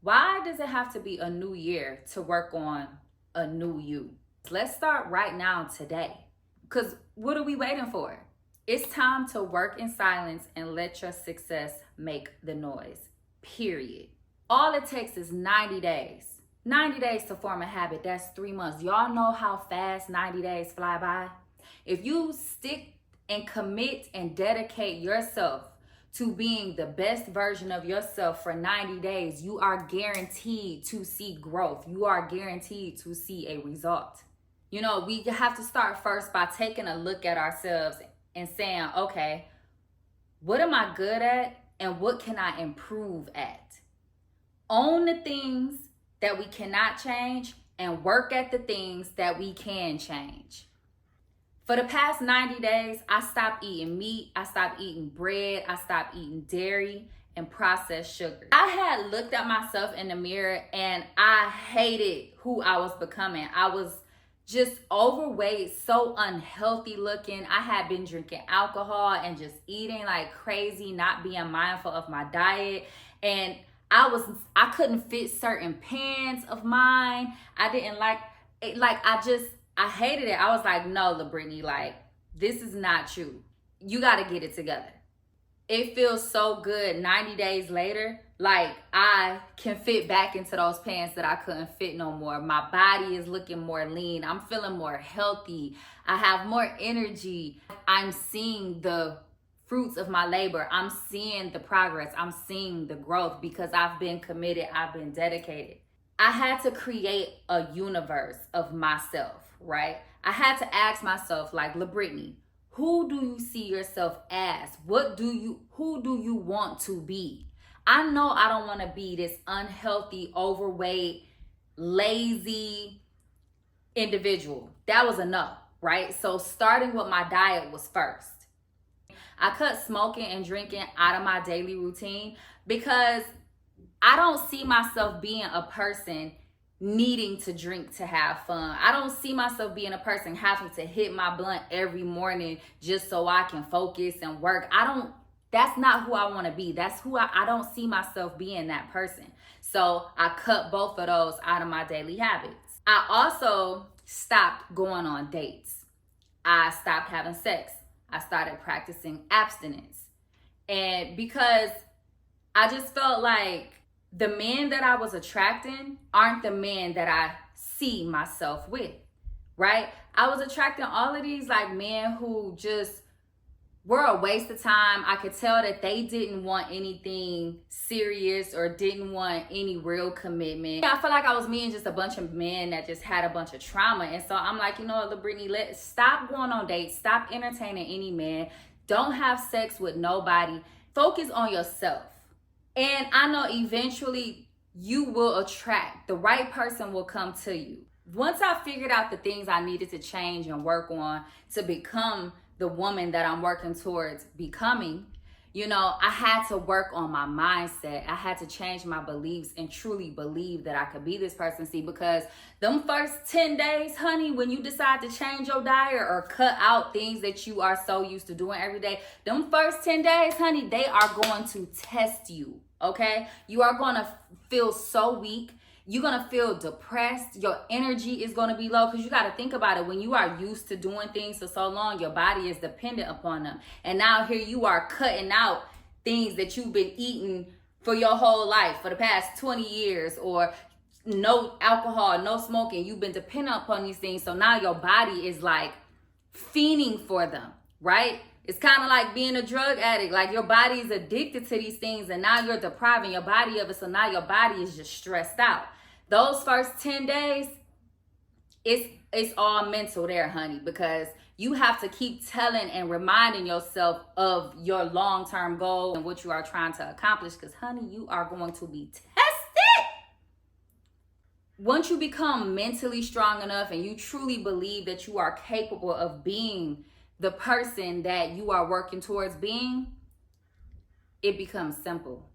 Why does it have to be a new year to work on a new you? Let's start right now today. Because what are we waiting for? It's time to work in silence and let your success make the noise. Period. All it takes is 90 days. 90 days to form a habit. That's 3 months. Y'all know how fast 90 days fly by? If you stick and commit and dedicate yourself to being the best version of yourself for 90 days, you are guaranteed to see growth. You are guaranteed to see a result. You know, we have to start first by taking a look at ourselves and saying, okay, what am I good at and what can I improve at? Own the things that we cannot change and work at the things that we can change. For the past 90 days, I stopped eating meat, I stopped eating bread, I stopped eating dairy and processed sugar. I had looked at myself in the mirror and I hated who I was becoming. I was just overweight, so unhealthy looking. I had been drinking alcohol and just eating like crazy, not being mindful of my diet. And I couldn't fit certain pants of mine. I didn't like it. I hated it. I was like, no, LaBrittany, like, this is not you. You got to get it together. It feels so good 90 days later. Like, I can fit back into those pants that I couldn't fit no more. My body is looking more lean. I'm feeling more healthy. I have more energy. I'm seeing the fruits of my labor. I'm seeing the progress. I'm seeing the growth because I've been committed. I've been dedicated. I had to create a universe of myself, right? I had to ask myself, like, LaBrittany, who do you see yourself as? Who do you want to be? I know I don't want to be this unhealthy, overweight, lazy individual. That was enough, right? So starting with my diet was first. I cut smoking and drinking out of my daily routine because I don't see myself being a person needing to drink to have fun. I don't see myself being a person having to hit my blunt every morning just so I can focus and work. That's not who I want to be. That's who I don't see myself being that person. So I cut both of those out of my daily habits. I also stopped going on dates. I stopped having sex. I started practicing abstinence. And because I just felt like the men that I was attracting aren't the men that I see myself with, right? I was attracting all of these like men who just were a waste of time. I could tell that they didn't want anything serious or didn't want any real commitment. I feel like I was meeting just a bunch of men that just had a bunch of trauma. And so I'm like, you know what, LaBrittany, let's stop going on dates. Stop entertaining any man. Don't have sex with nobody. Focus on yourself. And I know eventually you will attract, the right person will come to you. Once I figured out the things I needed to change and work on to become the woman that I'm working towards becoming, you know, I had to work on my mindset. I had to change my beliefs and truly believe that I could be this person. See, because them first 10 days, honey, when you decide to change your diet or cut out things that you are so used to doing every day, them first 10 days, honey, they are going to test you, okay? You are going to feel so weak. You're going to feel depressed. Your energy is going to be low because you got to think about it. When you are used to doing things for so long, your body is dependent upon them. And now here you are cutting out things that you've been eating for your whole life, for the past 20 years, or no alcohol, no smoking. You've been dependent upon these things. So now your body is like fiending for them, right? It's kind of like being a drug addict. Like your body is addicted to these things and now you're depriving your body of it. So now your body is just stressed out. Those first 10 days, it's all mental there, honey, because you have to keep telling and reminding yourself of your long-term goal and what you are trying to accomplish because, honey, you are going to be tested. Once you become mentally strong enough and you truly believe that you are capable of being the person that you are working towards being, it becomes simple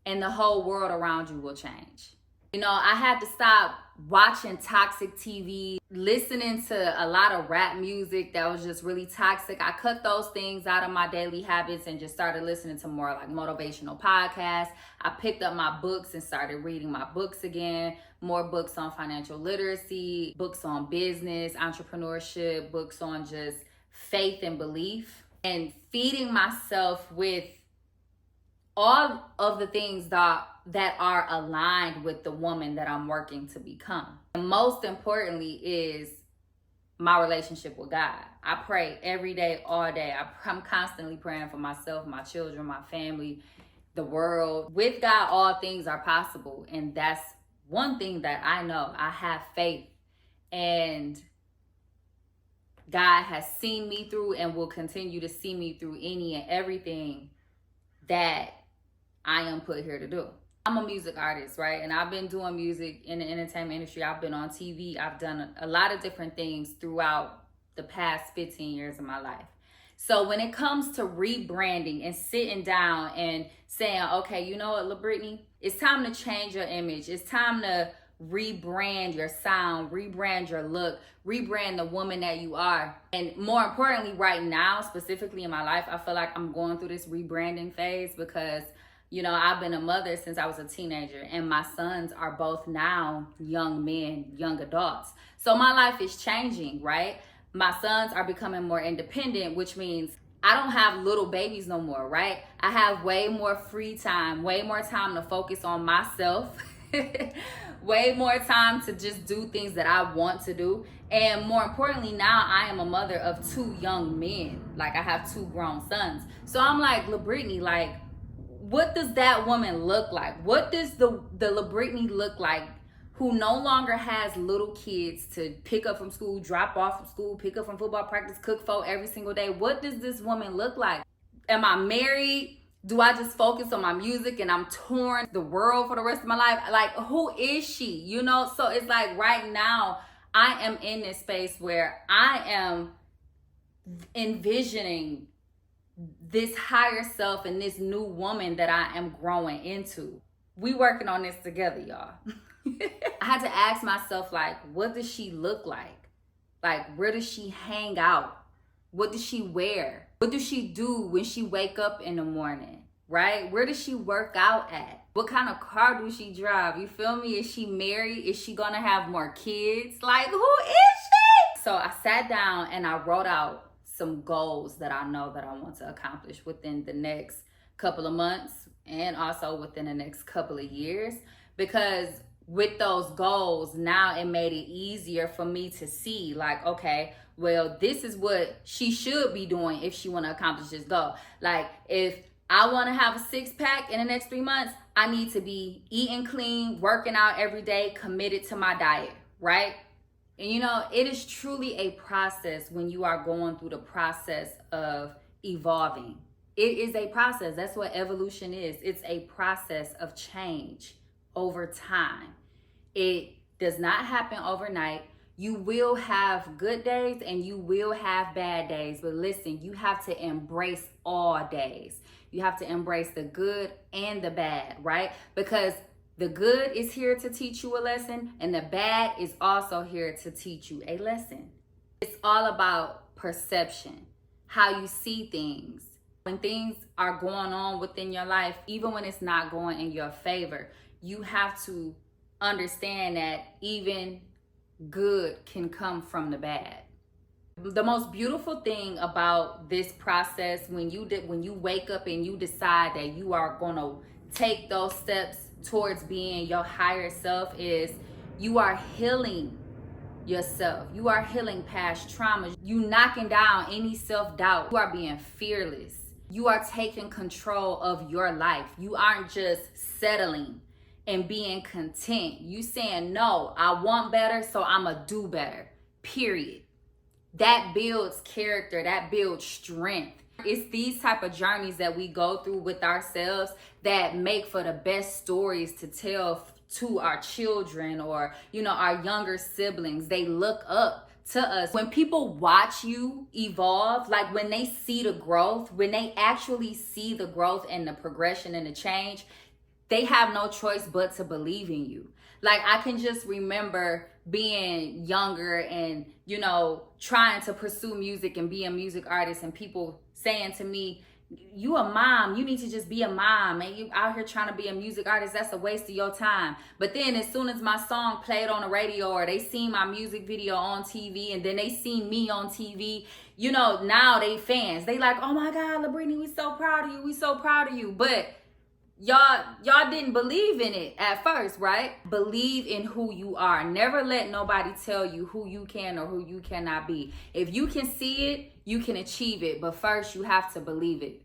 and the whole world around you will change. You know, I had to stop watching toxic TV, listening to a lot of rap music that was just really toxic. I cut those things out of my daily habits and just started listening to more like motivational podcasts. I picked up my books and started reading my books again, more books on financial literacy, books on business, entrepreneurship, books on just faith and belief, and feeding myself with all of the things that are aligned with the woman that I'm working to become. And most importantly is my relationship with God. I pray every day, all day. I'm constantly praying for myself, my children, my family, the world. With God, all things are possible. And that's one thing that I know. I have faith, and God has seen me through and will continue to see me through any and everything that I am put here to do. I'm a music artist, right? And I've been doing music in the entertainment industry. I've been on TV. I've done a lot of different things throughout the past 15 years of my life. So when it comes to rebranding and sitting down and saying, okay, you know what, LaBrittany, it's time to change your image. It's time to rebrand your sound, rebrand your look, rebrand the woman that you are. And more importantly, right now, specifically in my life, I feel like I'm going through this rebranding phase because, you know, I've been a mother since I was a teenager, and my sons are both now young men, young adults. So my life is changing, right? My sons are becoming more independent, which means I don't have little babies no more, right? I have way more free time, way more time to focus on myself, way more time to just do things that I want to do. And more importantly, now I am a mother of 2 young men. Like, I have 2 grown sons. So I'm like, LaBrittany, like, what does that woman look like? What does the LaBrittany look like who no longer has little kids to pick up from school, drop off from school, pick up from football practice, cook for every single day? What does this woman look like? Am I married? Do I just focus on my music and I'm touring the world for the rest of my life? Like, who is she? You know, so it's like right now I am in this space where I am envisioning this higher self and this new woman that I am growing into. We working on this together, y'all. I had to ask myself, like, what does she look like? Like, where does she hang out? What does she wear? What does she do when she wake up in the morning, right? Where does she work out at? What kind of car does she drive? You feel me? Is she married? Is she gonna have more kids? Like, who is she? So I sat down and I wrote out some goals that I know that I want to accomplish within the next couple of months and also within the next couple of years. Because with those goals, now it made it easier for me to see, like, okay, well, this is what she should be doing if she want to accomplish this goal. Like, if I want to have a 6-pack in the next 3 months, I need to be eating clean, working out every day, committed to my diet, right? And you know, it is truly a process when you are going through the process of evolving. It is a process. That's what evolution is. It's a process of change over time. It does not happen overnight. You will have good days and you will have bad days. But listen, you have to embrace all days. You have to embrace the good and the bad, right? Because the good is here to teach you a lesson, and the bad is also here to teach you a lesson. It's all about perception, how you see things. When things are going on within your life, even when it's not going in your favor, you have to understand that even good can come from the bad. The most beautiful thing about this process, when you wake up and you decide that you are going to take those steps towards being your higher self, is you are healing yourself. You are healing past traumas. You knocking down any self-doubt. You are being fearless. You are taking control of your life. You aren't just settling and being content. You saying, no, I want better, so I'ma do better, period. That builds character, that builds strength. It's these type of journeys that we go through with ourselves that make for the best stories to tell to our children or, you know, our younger siblings. They look up to us. When people watch you evolve, like when they see the growth, when they actually see the growth and the progression and the change, they have no choice but to believe in you. Like, I can just remember being younger and, you know, trying to pursue music and be a music artist, and people saying to me, you a mom, you need to just be a mom, and you out here trying to be a music artist, that's a waste of your time. But then as soon as my song played on the radio, or they seen my music video on TV, and then they seen me on TV, you know, now they fans. They like, oh my God, LaBrittany, we so proud of you, we so proud of you. But y'all didn't believe in it at first, right? Believe in who you are. Never let nobody tell you who you can or who you cannot be. If you can see it, you can achieve it, but first you have to believe it.